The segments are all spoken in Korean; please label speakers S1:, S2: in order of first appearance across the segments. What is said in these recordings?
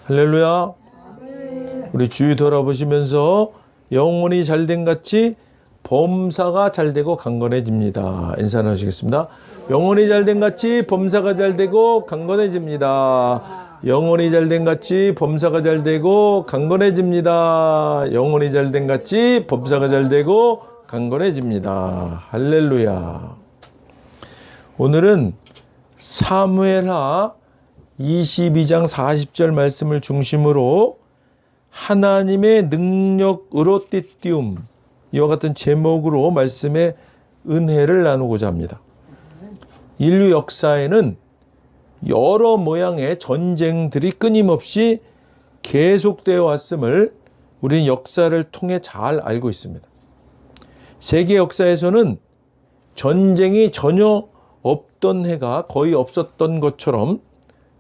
S1: 할렐루야. 우리 주위 돌아보시면서 영혼이 잘된 같이 범사가 잘되고 강건해집니다. 인사 나누시겠습니다. 영혼이 잘된 같이 범사가 잘되고 강건해집니다. 영혼이 잘된 같이 범사가 잘되고 강건해집니다. 영혼이 잘된 같이 범사가 잘되고 강건해집니다. 할렐루야. 오늘은 사무엘하 22장 40절 말씀을 중심으로 하나님의 능력으로 띠띠움, 이와 같은 제목으로 말씀의 은혜를 나누고자 합니다. 인류 역사에는 여러 모양의 전쟁들이 끊임없이 계속되어 왔음을 우리는 역사를 통해 잘 알고 있습니다. 세계 역사에서는 전쟁이 전혀 없던 해가 거의 없었던 것처럼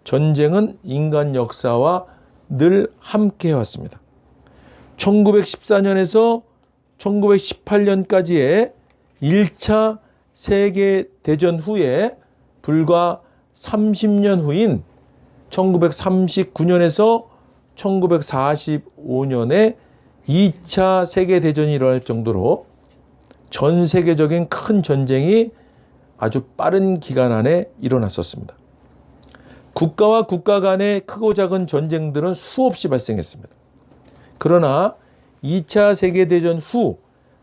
S1: 전쟁은 인간 역사와 늘 함께 해왔습니다. 1914년에서 1918년까지의 1차 세계대전 후에 불과 30년 후인 1939년에서 1945년에 2차 세계대전이 일어날 정도로 전 세계적인 큰 전쟁이 아주 빠른 기간 안에 일어났었습니다. 국가와 국가 간의 크고 작은 전쟁들은 수없이 발생했습니다. 그러나 2차 세계대전 후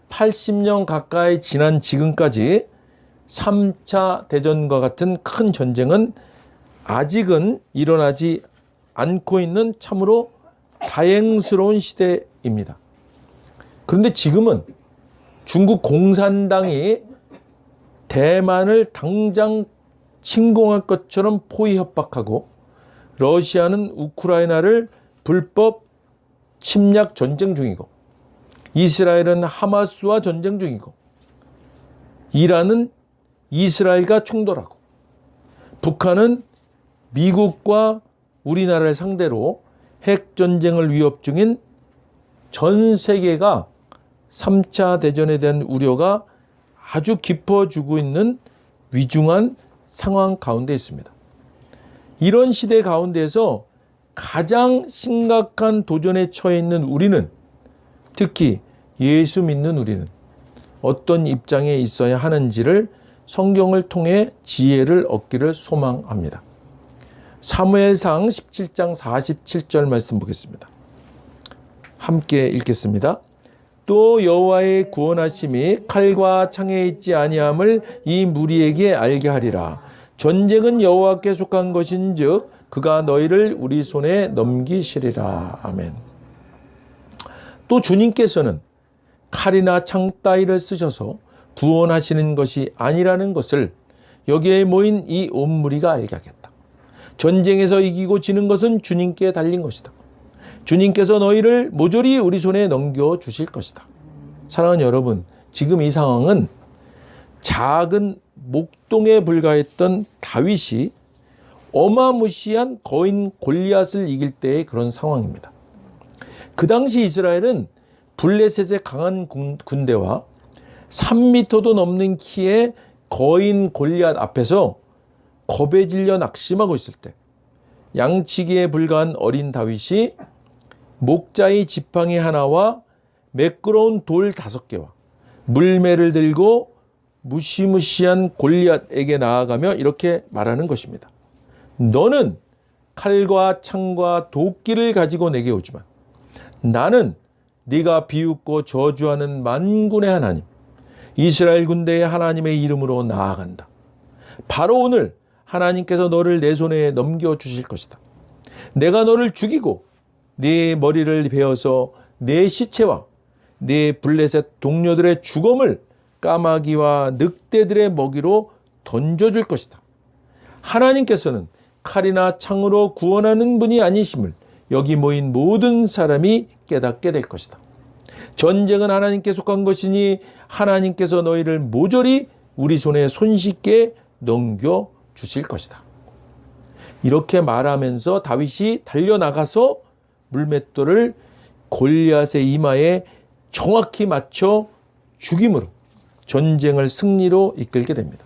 S1: 80년 가까이 지난 지금까지 3차 대전과 같은 큰 전쟁은 아직은 일어나지 않고 있는 참으로 다행스러운 시대입니다. 그런데 지금은 중국 공산당이 대만을 당장 침공할 것처럼 포위 협박하고 러시아는 우크라이나를 불법 침략 전쟁 중이고 이스라엘은 하마스와 전쟁 중이고 이란은 이스라엘과 충돌하고 북한은 미국과 우리나라를 상대로 핵전쟁을 위협 중인 전 세계가 3차 대전에 대한 우려가 아주 깊어지고 있는 위중한 상황 가운데 있습니다. 이런 시대 가운데에서 가장 심각한 도전에 처해 있는 우리는, 특히 예수 믿는 우리는 어떤 입장에 있어야 하는지를 성경을 통해 지혜를 얻기를 소망합니다. 사무엘상 17장 47절 말씀 보겠습니다. 함께 읽겠습니다. 또 여호와의 구원하심이 칼과 창에 있지 아니함을 이 무리에게 알게 하리라. 전쟁은 여호와께 속한 것인즉 그가 너희를 우리 손에 넘기시리라. 아멘. 또 주님께서는 칼이나 창 따위를 쓰셔서 구원하시는 것이 아니라는 것을 여기에 모인 이 온 무리가 알게 하겠다. 전쟁에서 이기고 지는 것은 주님께 달린 것이다. 주님께서 너희를 모조리 우리 손에 넘겨주실 것이다. 사랑하는 여러분, 지금 이 상황은 작은 목동에 불과했던 다윗이 어마무시한 거인 골리앗을 이길 때의 그런 상황입니다. 그 당시 이스라엘은 블레셋의 강한 군대와 3m도 넘는 키의 거인 골리앗 앞에서 겁에 질려 낙심하고 있을 때 양치기에 불과한 어린 다윗이 목자의 지팡이 하나와 매끄러운 돌 5개와 물매를 들고 무시무시한 골리앗에게 나아가며 이렇게 말하는 것입니다. 너는 칼과 창과 도끼를 가지고 내게 오지만 나는 네가 비웃고 저주하는 만군의 하나님 이스라엘 군대의 하나님의 이름으로 나아간다. 바로 오늘 하나님께서 너를 내 손에 넘겨주실 것이다. 내가 너를 죽이고 네 머리를 베어서 네 시체와 네 블레셋 동료들의 죽음을 까마귀와 늑대들의 먹이로 던져줄 것이다. 하나님께서는 칼이나 창으로 구원하는 분이 아니심을 여기 모인 모든 사람이 깨닫게 될 것이다. 전쟁은 하나님께 속한 것이니 하나님께서 너희를 모조리 우리 손에 손쉽게 넘겨주실 것이다. 이렇게 말하면서 다윗이 달려나가서 물맷돌을 골리앗의 이마에 정확히 맞춰 죽임으로 전쟁을 승리로 이끌게 됩니다.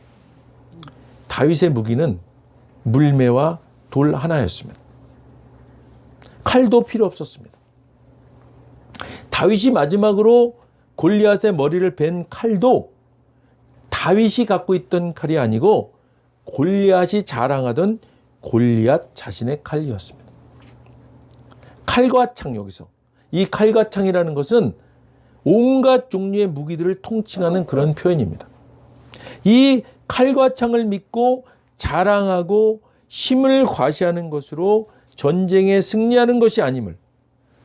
S1: 다윗의 무기는 물매와 돌 하나였습니다. 칼도 필요 없었습니다. 다윗이 마지막으로 골리앗의 머리를 벤 칼도 다윗이 갖고 있던 칼이 아니고 골리앗이 자랑하던 골리앗 자신의 칼이었습니다. 칼과 창, 여기서 이 칼과 창이라는 것은 온갖 종류의 무기들을 통칭하는 그런 표현입니다. 이 칼과 창을 믿고 자랑하고 힘을 과시하는 것으로 전쟁에 승리하는 것이 아님을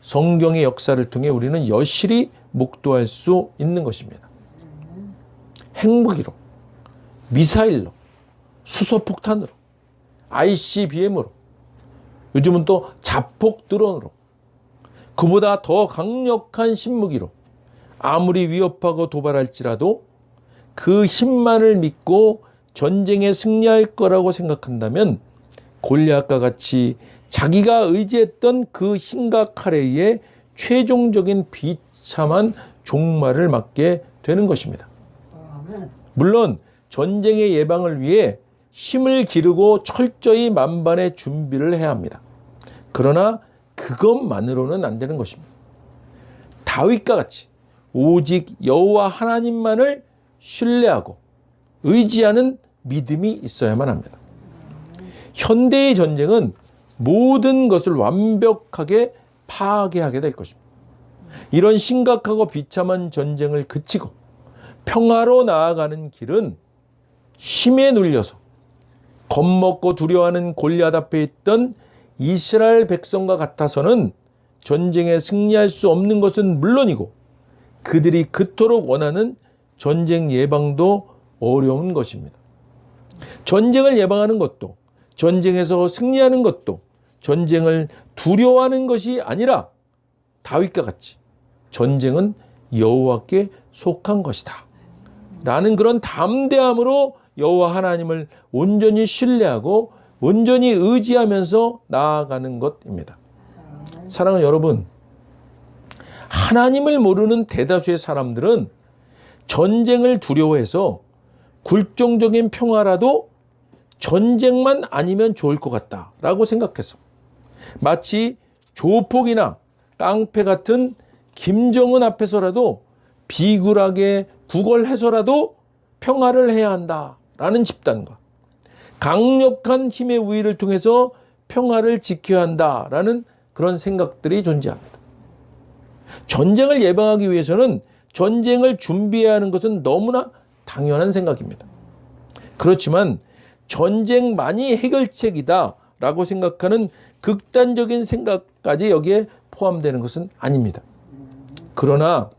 S1: 성경의 역사를 통해 우리는 여실히 목도할 수 있는 것입니다. 핵무기로, 미사일로, 수소폭탄으로, ICBM으로, 요즘은 또 자폭 드론으로, 그보다 더 강력한 신무기로 아무리 위협하고 도발할지라도 그 힘만을 믿고 전쟁에 승리할 거라고 생각한다면 골리앗과 같이 자기가 의지했던 그 힘과 칼에 의해 최종적인 비참한 종말을 맞게 되는 것입니다. 물론 전쟁의 예방을 위해 힘을 기르고 철저히 만반의 준비를 해야 합니다. 그러나 그것만으로는 안 되는 것입니다. 다윗과 같이 오직 여호와 하나님만을 신뢰하고 의지하는 믿음이 있어야만 합니다. 현대의 전쟁은 모든 것을 완벽하게 파괴하게 될 것입니다. 이런 심각하고 비참한 전쟁을 그치고 평화로 나아가는 길은 힘에 눌려서 겁먹고 두려워하는 골리앗 앞에 있던 이스라엘 백성과 같아서는 전쟁에 승리할 수 없는 것은 물론이고 그들이 그토록 원하는 전쟁 예방도 어려운 것입니다. 전쟁을 예방하는 것도, 전쟁에서 승리하는 것도 전쟁을 두려워하는 것이 아니라 다윗과 같이 전쟁은 여호와께 속한 것이다 라는 그런 담대함으로 여호와 하나님을 온전히 신뢰하고 온전히 의지하면서 나아가는 것입니다. 사랑하는 여러분, 하나님을 모르는 대다수의 사람들은 전쟁을 두려워해서 굴종적인 평화라도 전쟁만 아니면 좋을 것 같다라고 생각해서 마치 조폭이나 깡패 같은 김정은 앞에서라도 비굴하게 구걸해서라도 평화를 해야 한다라는 집단과 강력한 힘의 우위를 통해서 평화를 지켜야 한다라는 그런 생각들이 존재합니다. 전쟁을 예방하기 위해서는 전쟁을 준비해야 하는 것은 너무나 당연한 생각입니다. 그렇지만 전쟁만이 해결책이다라고 생각하는 극단적인 생각까지 여기에 포함되는 것은 아닙니다. 그러나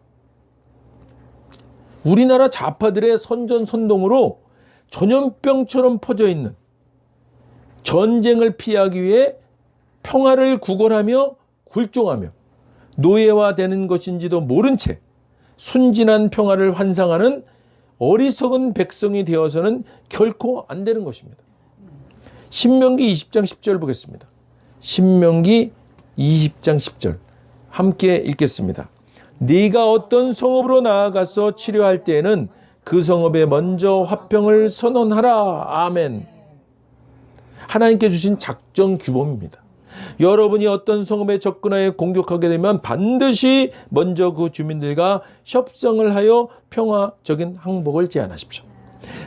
S1: 우리나라 좌파들의 선전선동으로 전염병처럼 퍼져 있는 전쟁을 피하기 위해 평화를 구걸하며 굴종하며 노예화되는 것인지도 모른 채 순진한 평화를 환상하는 어리석은 백성이 되어서는 결코 안 되는 것입니다. 신명기 20장 10절 보겠습니다. 신명기 20장 10절 함께 읽겠습니다. 네가 어떤 성읍으로 나아가서 치료할 때에는 그 성읍에 먼저 화평을 선언하라. 아멘. 하나님께 주신 작전 규범입니다. 여러분이 어떤 성읍에 접근하여 공격하게 되면 반드시 먼저 그 주민들과 협상을 하여 평화적인 항복을 제안하십시오.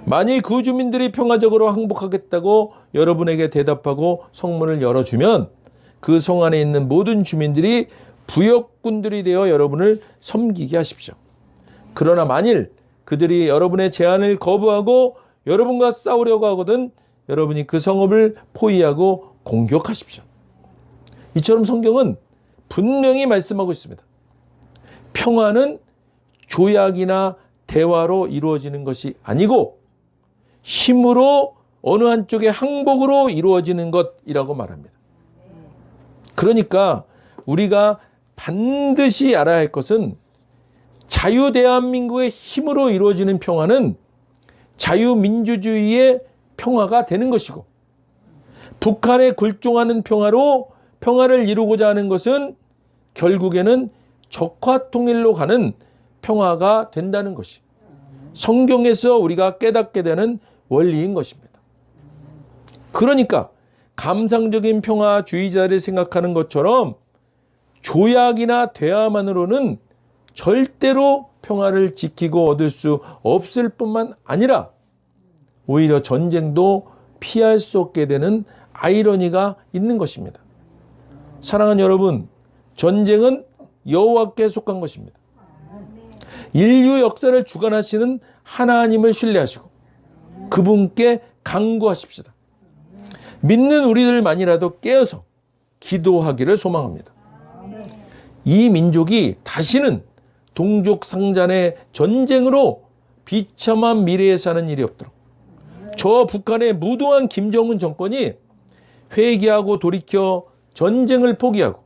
S1: 만일 그 주민들이 평화적으로 항복하겠다고 여러분에게 대답하고 성문을 열어주면 그 성 안에 있는 모든 주민들이 부역군들이 되어 여러분을 섬기게 하십시오. 그러나 만일 그들이 여러분의 제안을 거부하고 여러분과 싸우려고 하거든 여러분이 그 성읍을 포위하고 공격하십시오. 이처럼 성경은 분명히 말씀하고 있습니다. 평화는 조약이나 대화로 이루어지는 것이 아니고 힘으로 어느 한쪽의 항복으로 이루어지는 것이라고 말합니다. 그러니까 우리가 반드시 알아야 할 것은 자유대한민국의 힘으로 이루어지는 평화는 자유민주주의의 평화가 되는 것이고 북한에 굴종하는 평화로 평화를 이루고자 하는 것은 결국에는 적화통일로 가는 평화가 된다는 것이 성경에서 우리가 깨닫게 되는 원리인 것입니다. 그러니까 감상적인 평화주의자를 생각하는 것처럼 조약이나 대화만으로는 절대로 평화를 지키고 얻을 수 없을 뿐만 아니라 오히려 전쟁도 피할 수 없게 되는 아이러니가 있는 것입니다. 사랑하는 여러분, 전쟁은 여호와께 속한 것입니다. 인류 역사를 주관하시는 하나님을 신뢰하시고 그분께 간구하십시다. 믿는 우리들만이라도 깨어서 기도하기를 소망합니다. 이 민족이 다시는 동족 상잔의 전쟁으로 비참한 미래에 사는 일이 없도록 저 북한의 무도한 김정은 정권이 회개하고 돌이켜 전쟁을 포기하고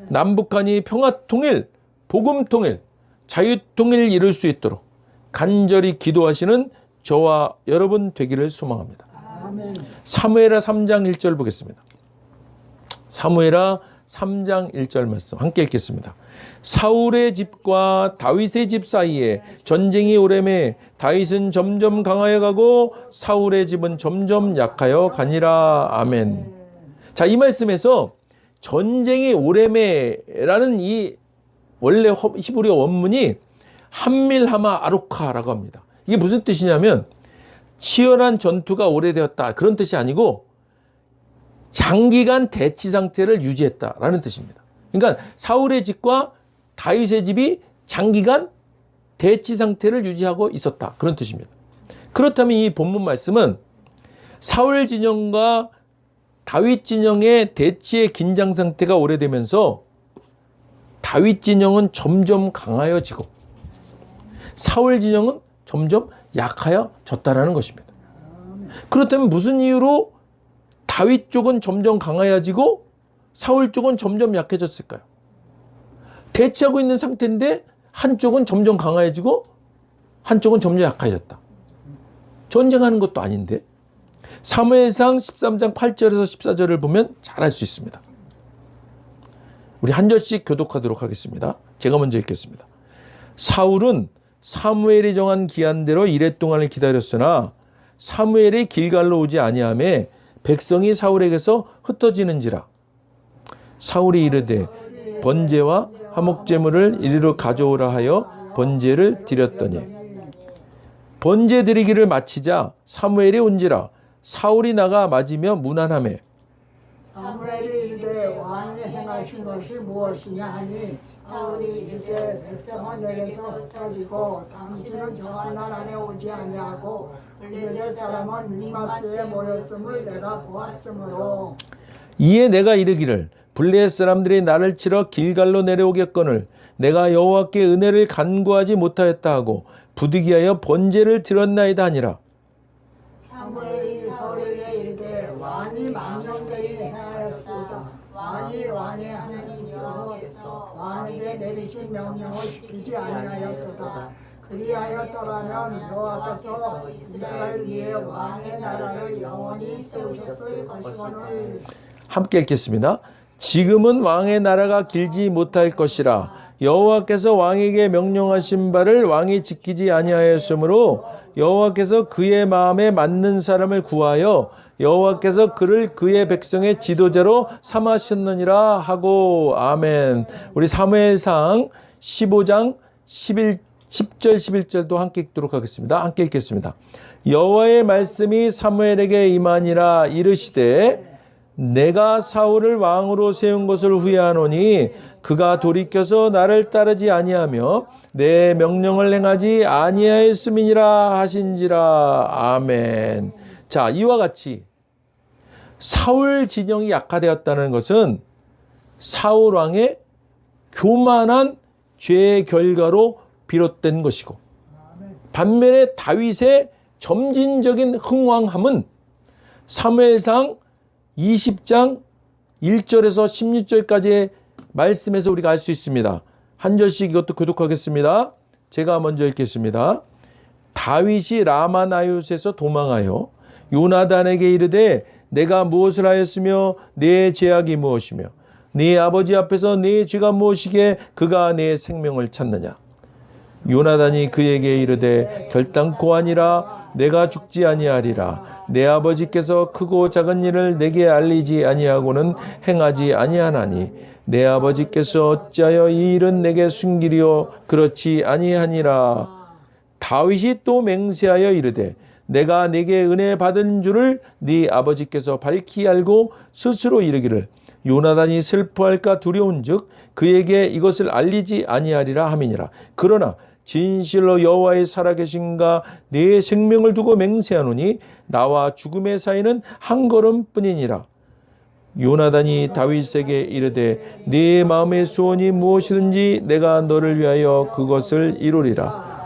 S1: 남북한이 평화통일, 복음통일, 자유통일을 이룰 수 있도록 간절히 기도하시는 저와 여러분 되기를 소망합니다. 사무엘하 3장 1절 보겠습니다. 사무엘하 3장 1절 말씀 함께 읽겠습니다. 사울의 집과 다윗의 집 사이에 전쟁이 오래매 다윗은 점점 강하여 가고 사울의 집은 점점 약하여 가니라. 아멘. 자, 이 말씀에서 전쟁이 오래매라는 이 원래 히브리 원문이 함밀하마 아루카라고 합니다. 이게 무슨 뜻이냐면 치열한 전투가 오래되었다 그런 뜻이 아니고 장기간 대치 상태를 유지했다라는 뜻입니다. 그러니까 사울의 집과 다윗의 집이 장기간 대치 상태를 유지하고 있었다 그런 뜻입니다. 그렇다면 이 본문 말씀은 사울 진영과 다윗 진영의 대치의 긴장 상태가 오래되면서 다윗 진영은 점점 강하여지고 사울 진영은 점점 약하여졌다라는 것입니다. 그렇다면 무슨 이유로 다윗 쪽은 점점 강하여지고 사울 쪽은 점점 약해졌을까요? 대치하고 있는 상태인데 한쪽은 점점 강해지고 한쪽은 점점 약해졌다. 전쟁하는 것도 아닌데. 사무엘상 13장 8절에서 14절을 보면 잘 알 수 있습니다. 우리 한 절씩 교독하도록 하겠습니다. 제가 먼저 읽겠습니다. 사울은 사무엘이 정한 기한대로 이레 동안을 기다렸으나 사무엘이 길갈로 오지 아니하매 백성이 사울에게서 흩어지는지라. 사울이 이르되 번제와 화목제물을 이리로 가져오라 하여 번제를 드렸더니 번제 드리기를 마치자 사무엘이 온지라. 사울이 나가 맞으며 문안하매
S2: 사무엘이 이르되 왕이 행하신 것이 무엇이냐 하니 사울이 이르되 백성은 내게서 흩어지고 당신은 정한 날 안에 오지 아니하고 블레셋 사람은 미마스에 모였음을 내가 보았으므로
S1: 이에 내가 이르기를 블레셋 사람들이 나를 치러 길갈로 내려오겠거늘 내가 여호와께 은혜를 간구하지 못하였다 하고 부득이하여 번제를 드렸나이다 하니라.
S2: 사무엘이 사울에게 이르되 왕이 망령되이 행하였도다. 왕이 왕의 하나님 여호와께서 왕에게 내리신 명령을 지키지 아니하였도다. 그리하였더라면 여호와께서 이스라엘 위에 왕의 나라를 영원히 세우셨을 것이거늘.
S1: 함께 읽겠습니다. 지금은 왕의 나라가 길지 못할 것이라. 여호와께서 왕에게 명령하신 바를 왕이 지키지 아니하였으므로 여호와께서 그의 마음에 맞는 사람을 구하여 여호와께서 그를 그의 백성의 지도자로 삼으셨느니라 하고. 아멘. 우리 사무엘상 15장 10절 11절도 함께 읽도록 하겠습니다. 함께 읽겠습니다. 여호와의 말씀이 사무엘에게 임하니라. 이르시되 내가 사울을 왕으로 세운 것을 후회하노니 그가 돌이켜서 나를 따르지 아니하며 내 명령을 행하지 아니하였음이니라 하신지라. 아멘. 자, 이와 같이 사울 진영이 약화되었다는 것은 사울 왕의 교만한 죄의 결과로 비롯된 것이고, 반면에 다윗의 점진적인 흥왕함은 사무엘상 20장 1절에서 16절까지의 말씀에서 우리가 알 수 있습니다. 한 절씩 이것도 교독하겠습니다. 제가 먼저 읽겠습니다. 다윗이 라마나윳에서 도망하여 요나단에게 이르되 내가 무엇을 하였으며 내 죄악이 무엇이며 네 아버지 앞에서 네 죄가 무엇이기에 그가 내 생명을 찾느냐. 요나단이 그에게 이르되 결단코 아니라 내가 죽지 아니하리라. 내 아버지께서 크고 작은 일을 내게 알리지 아니하고는 행하지 아니하나니 내 아버지께서 어찌하여 이 일은 내게 숨기리요 그렇지 아니하니라. 다윗이 또 맹세하여 이르되 내가 네게 은혜 받은 줄을 네 아버지께서 밝히 알고 스스로 이르기를 요나단이 슬퍼할까 두려운즉 그에게 이것을 알리지 아니하리라 함이니라. 그러나 진실로 여호와의 살아계신가 내 생명을 두고 맹세하노니 나와 죽음의 사이는 한 걸음뿐이니라. 요나단이 다윗에게 이르되 네 마음의 소원이 무엇이든지 내가 너를 위하여 그것을 이루리라.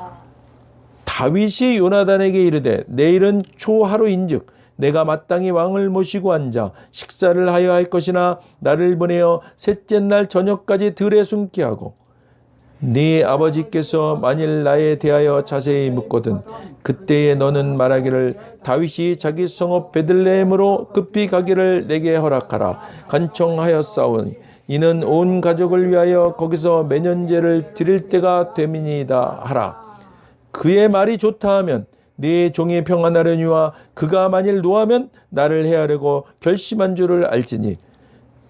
S1: 다윗이 요나단에게 이르되 내일은 초하루인즉 내가 마땅히 왕을 모시고 앉아 식사를 하여 할 것이나 나를 보내어 셋째 날 저녁까지 들에 숨게 하고 네 아버지께서 만일 나에 대하여 자세히 묻거든 그때에 너는 말하기를 다윗이 자기 성읍 베들레헴으로 급히 가기를 내게 허락하라. 간청하였사오니 이는 온 가족을 위하여 거기서 매년제를 드릴 때가 됨이니이다 하라. 그의 말이 좋다 하면 네 종이 평안하려니와 그가 만일 노하면 나를 해하려고 결심한 줄을 알지니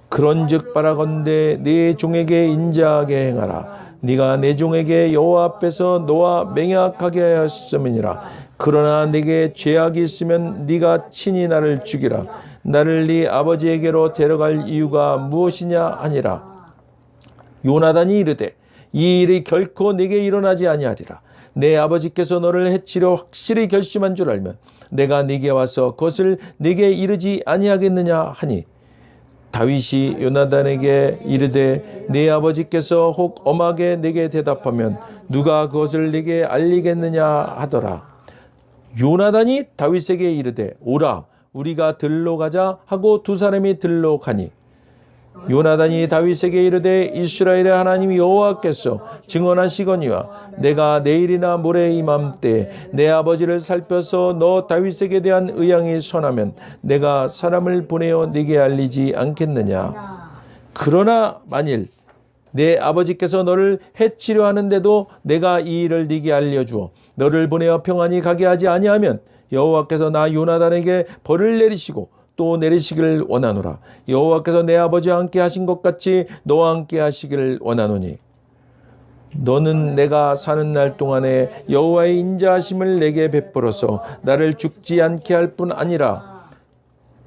S1: 그런즉 바라건대 네 종에게 인자하게 행하라. 네가 내 종에게 여호와 앞에서 너와 맹약하게 하였음이니라. 그러나 네게 죄악이 있으면 네가 친히 나를 죽이라. 나를 네 아버지에게로 데려갈 이유가 무엇이냐 하니라. 요나단이 이르되 이 일이 결코 네게 일어나지 아니하리라. 내 아버지께서 너를 해치려 확실히 결심한 줄 알면 내가 네게 와서 그것을 네게 이르지 아니하겠느냐 하니 다윗이 요나단에게 이르되 네 아버지께서 혹 엄하게 네게 대답하면 누가 그것을 네게 알리겠느냐 하더라. 요나단이 다윗에게 이르되 오라 우리가 들로 가자 하고 두 사람이 들로 가니 요나단이 다윗에게 이르되 이스라엘의 하나님 여호와께서 증언하시거니와 내가 내일이나 모레 이맘때 내 아버지를 살펴서 너 다윗에게 대한 의향이 선하면 내가 사람을 보내어 네게 알리지 않겠느냐. 그러나 만일 내 아버지께서 너를 해치려 하는데도 내가 이 일을 네게 알려주어 너를 보내어 평안히 가게 하지 아니하면 여호와께서 나 요나단에게 벌을 내리시고 또 내리시기를 원하노라. 여호와께서 내 아버지와 함께 하신 것 같이 너와 함께 하시기를 원하노니 너는 내가 사는 날 동안에 여호와의 인자하심을 내게 베풀어서 나를 죽지 않게 할 뿐 아니라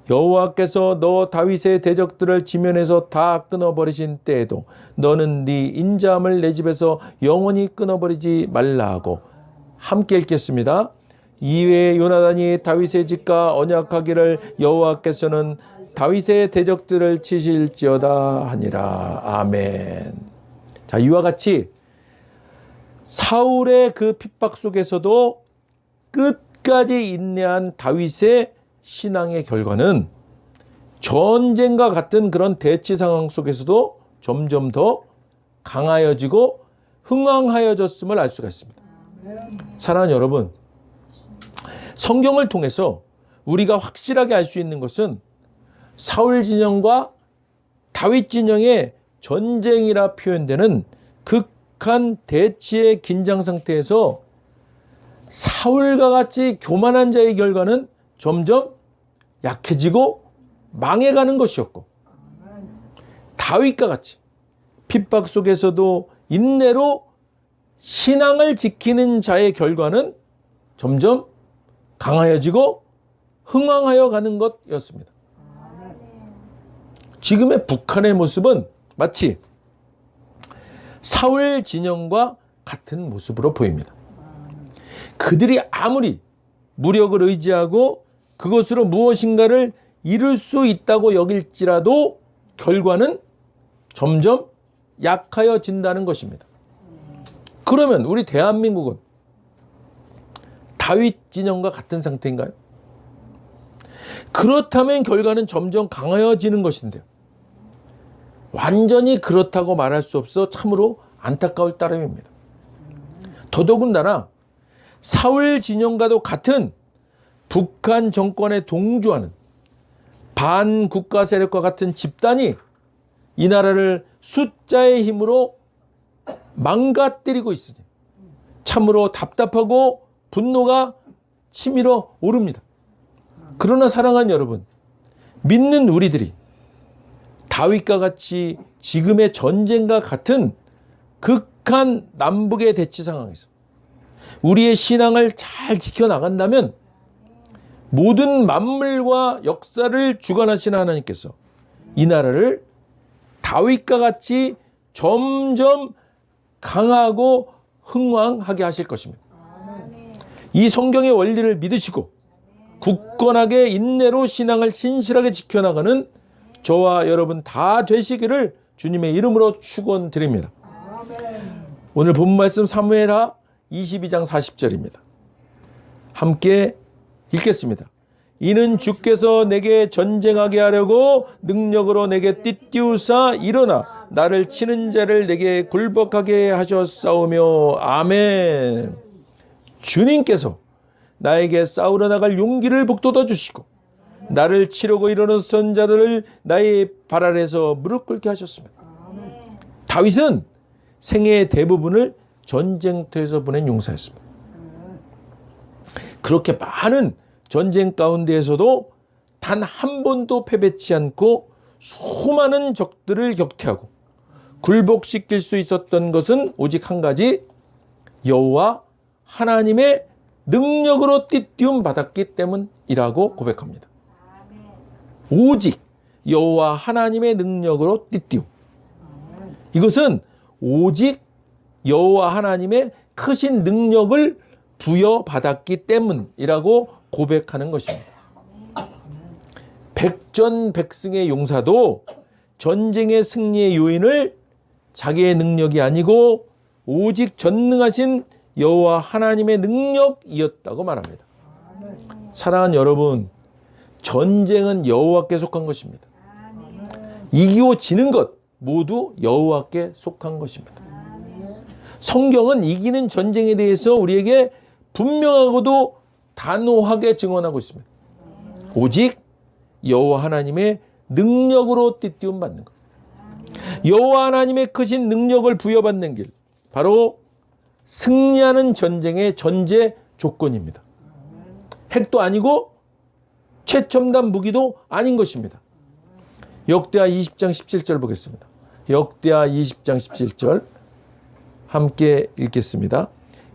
S1: 여호와께서 너 다윗의 대적들을 지면에서 다 끊어버리신 때에도 너는 네 인자함을 내 집에서 영원히 끊어버리지 말라 하고. 함께 읽겠습니다. 이외에 요나단이 다윗의 집과 언약하기를 여호와께서는 다윗의 대적들을 치실지어다 하니라. 아멘. 자, 이와 같이 사울의 그 핍박 속에서도 끝까지 인내한 다윗의 신앙의 결과는 전쟁과 같은 그런 대치 상황 속에서도 점점 더 강하여지고 흥왕하여졌음을 알 수가 있습니다. 사랑하는 여러분, 성경을 통해서 우리가 확실하게 알 수 있는 것은 사울 진영과 다윗 진영의 전쟁이라 표현되는 극한 대치의 긴장 상태에서 사울과 같이 교만한 자의 결과는 점점 약해지고 망해가는 것이었고, 다윗과 같이 핍박 속에서도 인내로 신앙을 지키는 자의 결과는 점점 강하여지고 흥왕하여 가는 것이었습니다. 지금의 북한의 모습은 마치 사울 진영과 같은 모습으로 보입니다. 그들이 아무리 무력을 의지하고 그것으로 무엇인가를 이룰 수 있다고 여길지라도 결과는 점점 약하여진다는 것입니다. 그러면 우리 대한민국은 다윗 진영과 같은 상태인가요? 그렇다면 결과는 점점 강하여지는 것인데요. 완전히 그렇다고 말할 수 없어 참으로 안타까울 따름입니다. 더더군다나 사울 진영과도 같은 북한 정권에 동조하는 반국가 세력과 같은 집단이 이 나라를 숫자의 힘으로 망가뜨리고 있으니 참으로 답답하고 분노가 치밀어 오릅니다. 그러나 사랑하는 여러분, 믿는 우리들이 다윗과 같이 지금의 전쟁과 같은 극한 남북의 대치 상황에서 우리의 신앙을 잘 지켜나간다면 모든 만물과 역사를 주관하시는 하나님께서 이 나라를 다윗과 같이 점점 강하고 흥왕하게 하실 것입니다. 이 성경의 원리를 믿으시고 굳건하게 인내로 신앙을 신실하게 지켜나가는 저와 여러분 다 되시기를 주님의 이름으로 축원드립니다. 오늘 본 말씀 사무엘하 22장 40절입니다. 함께 읽겠습니다. 이는 주께서 내게 전쟁하게 하려고 능력으로 내게 띠띠우사 일어나 나를 치는 자를 내게 굴복하게 하셨사오며 아멘. 주님께서 나에게 싸우러 나갈 용기를 북돋아 주시고 나를 치려고 이르는 선자들을 나의 발 아래에서 무릎 꿇게 하셨습니다. 다윗은 생애의 대부분을 전쟁터에서 보낸 용사였습니다. 그렇게 많은 전쟁 가운데에서도 단 한 번도 패배치 않고 수많은 적들을 격퇴하고 굴복시킬 수 있었던 것은 오직 한 가지, 여호와 하나님의 능력으로 띠띠움 받았기 때문이라고 고백합니다. 오직 여호와 하나님의 능력으로 띠띠움. 이것은 오직 여호와 하나님의 크신 능력을 부여받았기 때문이라고 고백하는 것입니다. 백전백승의 용사도 전쟁의 승리의 요인을 자기의 능력이 아니고 오직 전능하신 여호와 하나님의 능력이었다고 말합니다. 사랑하는 여러분, 전쟁은 여호와께 속한 것입니다. 이기고 지는 것 모두 여호와께 속한 것입니다. 성경은 이기는 전쟁에 대해서 우리에게 분명하고도 단호하게 증언하고 있습니다. 오직 여호와 하나님의 능력으로 띠띠움 받는 것. 여호와 하나님의 크신 능력을 부여받는 길, 바로 승리하는 전쟁의 전제 조건입니다. 핵도 아니고 최첨단 무기도 아닌 것입니다. 역대하 20장 17절 보겠습니다. 역대하 20장 17절 함께 읽겠습니다.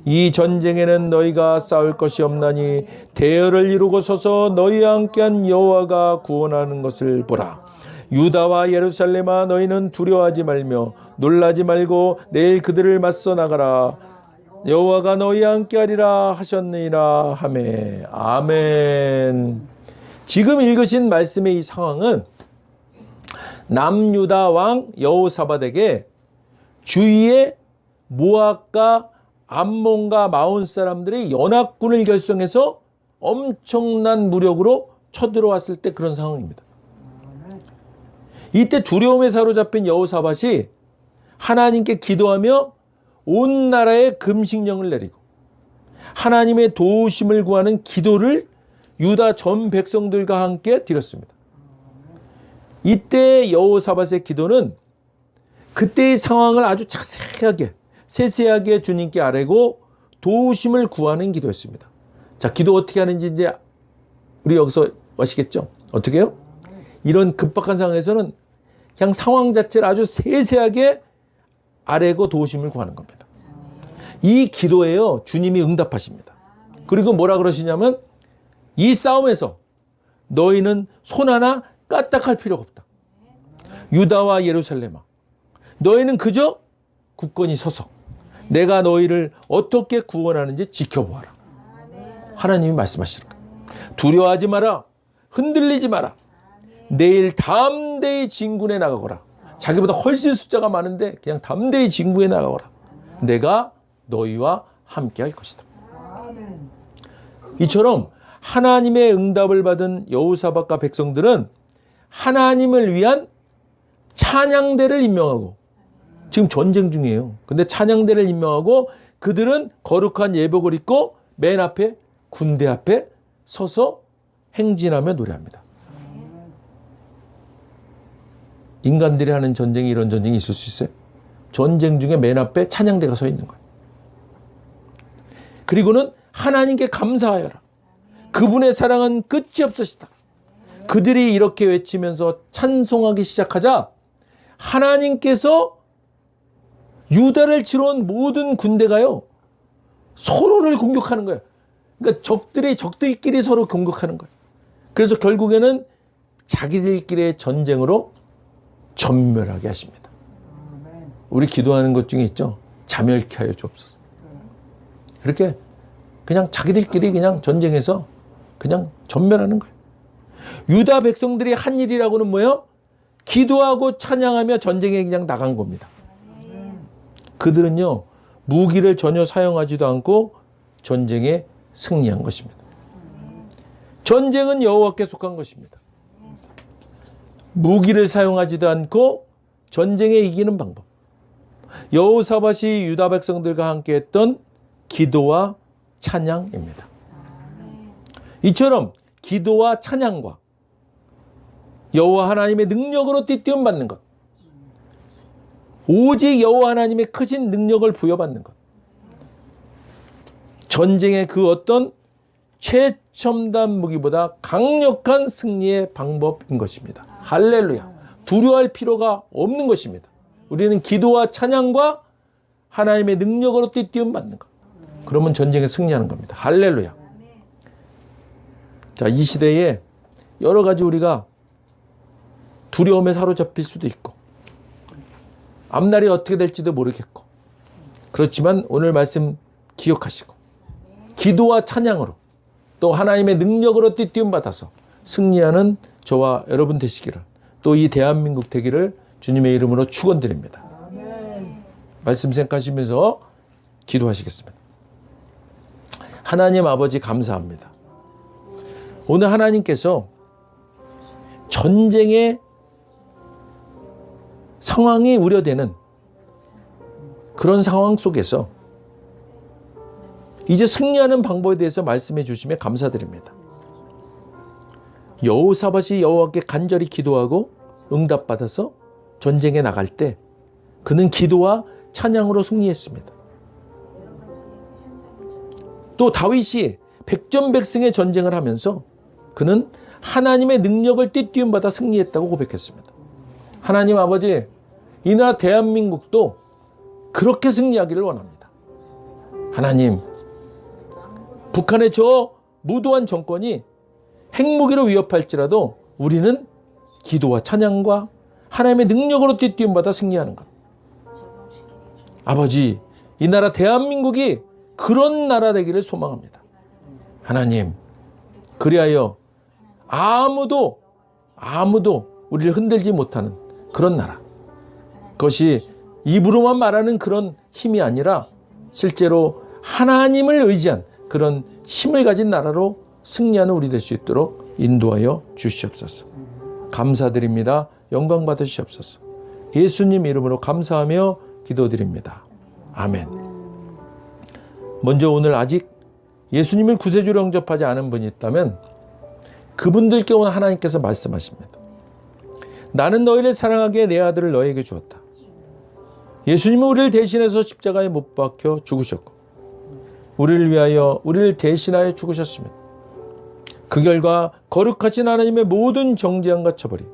S1: 이 전쟁에는 너희가 싸울 것이 없나니 대열을 이루고 서서 너희와 함께한 여호와가 구원하는 것을 보라. 유다와 예루살렘아 너희는 두려워하지 말며 놀라지 말고 내일 그들을 맞서 나가라. 여호와가 너희와 함께하리라 하셨느니라 하매. 아멘. 지금 읽으신 말씀의 이 상황은 남유다 왕 여호사밧에게 주위에 모압과 암몬과 마온 사람들이 연합군을 결성해서 엄청난 무력으로 쳐들어왔을 때 그런 상황입니다. 이때 두려움에 사로잡힌 여호사밧이 하나님께 기도하며 온 나라에 금식령을 내리고 하나님의 도우심을 구하는 기도를 유다 전 백성들과 함께 드렸습니다. 이때 여호사밧의 기도는 그때의 상황을 아주 자세하게 세세하게 주님께 아뢰고 도우심을 구하는 기도였습니다. 자, 기도 어떻게 하는지 이제 우리 여기서 아시겠죠? 어떻게 해요? 이런 급박한 상황에서는 그냥 상황 자체를 아주 세세하게 아뢰고 도우심을 구하는 겁니다. 이 기도에요, 주님이 응답하십니다. 그리고 뭐라 그러시냐면 이 싸움에서 너희는 손 하나 까딱할 필요가 없다. 유다와 예루살렘아, 너희는 그저 굳건히 서서 내가 너희를 어떻게 구원하는지 지켜보아라. 하나님이 말씀하시는 거예요. 두려워하지 마라. 흔들리지 마라. 내일 담대히 진군에 나가거라. 자기보다 훨씬 숫자가 많은데 그냥 담대히 진군에 나가거라. 내가 너희와 함께 할 것이다. 이처럼 하나님의 응답을 받은 여호사밧과 백성들은 하나님을 위한 찬양대를 임명하고, 지금 전쟁 중이에요. 근데 찬양대를 임명하고 그들은 거룩한 예복을 입고 맨 앞에 군대 앞에 서서 행진하며 노래합니다. 인간들이 하는 전쟁이 이런 전쟁이 있을 수 있어요? 전쟁 중에 맨 앞에 찬양대가 서 있는 거예요. 그리고는 하나님께 감사하여라. 그분의 사랑은 끝이 없으시다. 그들이 이렇게 외치면서 찬송하기 시작하자 하나님께서 유다를 치러 온 모든 군대가요 서로를 공격하는 거예요. 그러니까 적들끼리 서로 공격하는 거예요. 그래서 결국에는 자기들끼리의 전쟁으로 전멸하게 하십니다. 우리 기도하는 것 중에 있죠. 자멸케 하여 주옵소서. 그렇게 그냥 자기들끼리 그냥 전쟁해서 그냥 전멸하는 거예요. 유다 백성들이 한 일이라고는 뭐예요? 기도하고 찬양하며 전쟁에 그냥 나간 겁니다. 그들은요 무기를 전혀 사용하지도 않고 전쟁에 승리한 것입니다. 전쟁은 여호와께 속한 것입니다. 무기를 사용하지도 않고 전쟁에 이기는 방법. 여호사밧이 유다 백성들과 함께 했던 기도와 찬양입니다. 이처럼 기도와 찬양과 여호와 하나님의 능력으로 띠띠움 받는 것, 오직 여호와 하나님의 크신 능력을 부여받는 것, 전쟁의 그 어떤 최첨단 무기보다 강력한 승리의 방법인 것입니다. 할렐루야. 두려워할 필요가 없는 것입니다. 우리는 기도와 찬양과 하나님의 능력으로 띠띠움 받는 것, 그러면 전쟁에 승리하는 겁니다. 할렐루야. 자, 이 시대에 여러 가지 우리가 두려움에 사로잡힐 수도 있고 앞날이 어떻게 될지도 모르겠고, 그렇지만 오늘 말씀 기억하시고 기도와 찬양으로 또 하나님의 능력으로 띠띠움 받아서 승리하는 저와 여러분 되시기를, 또 이 대한민국 되기를 주님의 이름으로 축원드립니다. 말씀 생각하시면서 기도하시겠습니다. 하나님 아버지 감사합니다. 오늘 하나님께서 전쟁의 상황이 우려되는 그런 상황 속에서 이제 승리하는 방법에 대해서 말씀해 주시며 감사드립니다. 여호사밧이 여호와께 간절히 기도하고 응답받아서 전쟁에 나갈 때 그는 기도와 찬양으로 승리했습니다. 또 다윗이 백전백승의 전쟁을 하면서 그는 하나님의 능력을 띠띠움 받아 승리했다고 고백했습니다. 하나님 아버지, 이 나라 대한민국도 그렇게 승리하기를 원합니다. 하나님, 북한의 저 무도한 정권이 핵무기로 위협할지라도 우리는 기도와 찬양과 하나님의 능력으로 띠띠움 받아 승리하는 것. 아버지, 이 나라 대한민국이 그런 나라 되기를 소망합니다. 하나님, 그리하여 아무도 우리를 흔들지 못하는 그런 나라, 그것이 입으로만 말하는 그런 힘이 아니라 실제로 하나님을 의지한 그런 힘을 가진 나라로 승리하는 우리 될 수 있도록 인도하여 주시옵소서. 감사드립니다. 영광 받으시옵소서. 예수님 이름으로 감사하며 기도드립니다. 아멘. 먼저 오늘 아직 예수님을 구세주로 영접하지 않은 분이 있다면 그분들께 오늘 하나님께서 말씀하십니다. 나는 너희를 사랑하기에 내 아들을 너희에게 주었다. 예수님은 우리를 대신해서 십자가에 못 박혀 죽으셨고 우리를 위하여 우리를 대신하여 죽으셨습니다. 그 결과 거룩하신 하나님의 모든 정죄함과 처벌이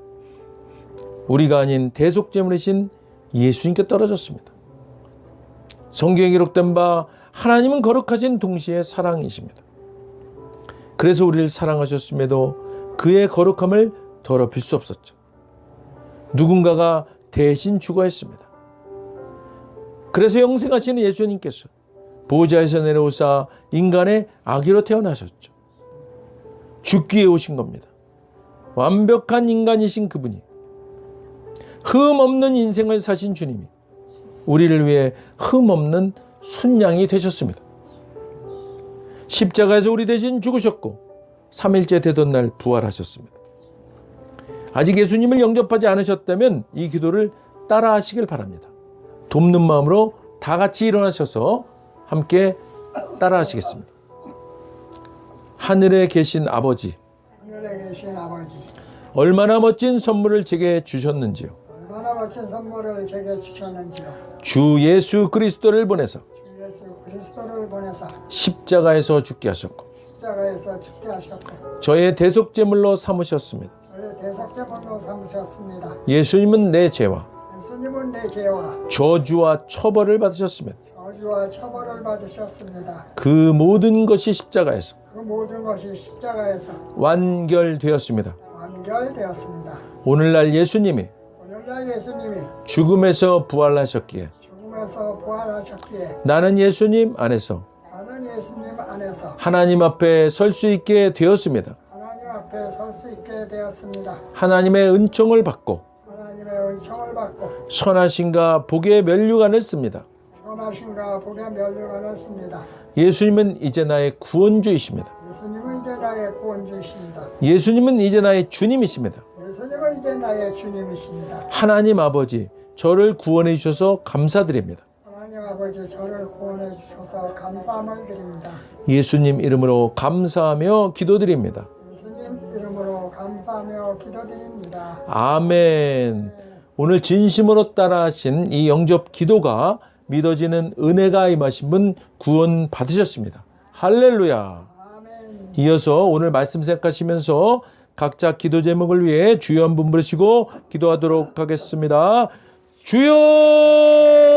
S1: 우리가 아닌 대속제물이신 예수님께 떨어졌습니다. 성경에 기록된 바 하나님은 거룩하신 동시에 사랑이십니다. 그래서 우리를 사랑하셨음에도 그의 거룩함을 더럽힐 수 없었죠. 누군가가 대신 죽어야 했습니다. 그래서 영생하시는 예수님께서 보좌에서 내려오사 인간의 아기로 태어나셨죠. 죽기 위해 오신 겁니다. 완벽한 인간이신 그분이, 흠 없는 인생을 사신 주님이 우리를 위해 흠 없는 순양이 되셨습니다. 십자가에서 우리 대신 죽으셨고 3일째 되던 날 부활하셨습니다. 아직 예수님을 영접하지 않으셨다면 이 기도를 따라 하시길 바랍니다. 돕는 마음으로 다 같이 일어나셔서 함께 따라 하시겠습니다. 하늘에 계신 아버지, 얼마나 멋진 선물을 제게 주셨는지요. 주 예수 그리스도를 보내서 십자가에서 죽게 하셨고
S2: 십자가에서 죽게 하셨고
S1: 저의 대속제물로 삼으셨습니다.
S2: 저의 대속제물로 삼으셨습니다.
S1: 예수님은 내 죄와
S2: 예수님은 내 죄와
S1: 저주와 처벌을 받으셨습니다.
S2: 저주와 처벌을 받으셨습니다.
S1: 그 모든 것이 십자가에서
S2: 그 모든 것이 십자가에서
S1: 완결되었습니다.
S2: 완결되었습니다.
S1: 오늘날 예수님이
S2: 오늘날 예수님이
S1: 죽음에서 부활하셨기에
S2: 죽음에서 부활하셨기에
S1: 나는 예수님 안에서
S2: 나는 예수님 안에서
S1: 하나님 앞에 설 수 있게 되었습니다.
S2: 하나님 앞에 설 수 있게 되었습니다.
S1: 하나님의 은총을 받고
S2: 하나님의 은총을 받고
S1: 선하신가 복의 면류관을 씁니다.
S2: 선하신가 복의 면류관을 씁니다.
S1: 예수님은 이제 나의 구원주이십니다.
S2: 예수님은 이제 나의 구원주이십니다.
S1: 예수님은 이제 나의 주님이십니다.
S2: 예수님은 이제 나의 주님이십니다.
S1: 하나님 아버지, 저를 구원해 주셔서 감사드립니다.
S2: 하나님 아버지 저를 구원해 주셔서 감사함을 드립니다.
S1: 예수님 이름으로 감사하며 기도드립니다.
S2: 예수님 이름으로 감사하며 기도드립니다.
S1: 아멘. 오늘 진심으로 따라하신 이 영접 기도가 믿어지는 은혜가 임하신 분 구원 받으셨습니다. 할렐루야.
S2: 아멘.
S1: 이어서 오늘 말씀 생각하시면서 각자 기도 제목을 위해 주여 한 분 부르시고 기도하도록 하겠습니다. 주여!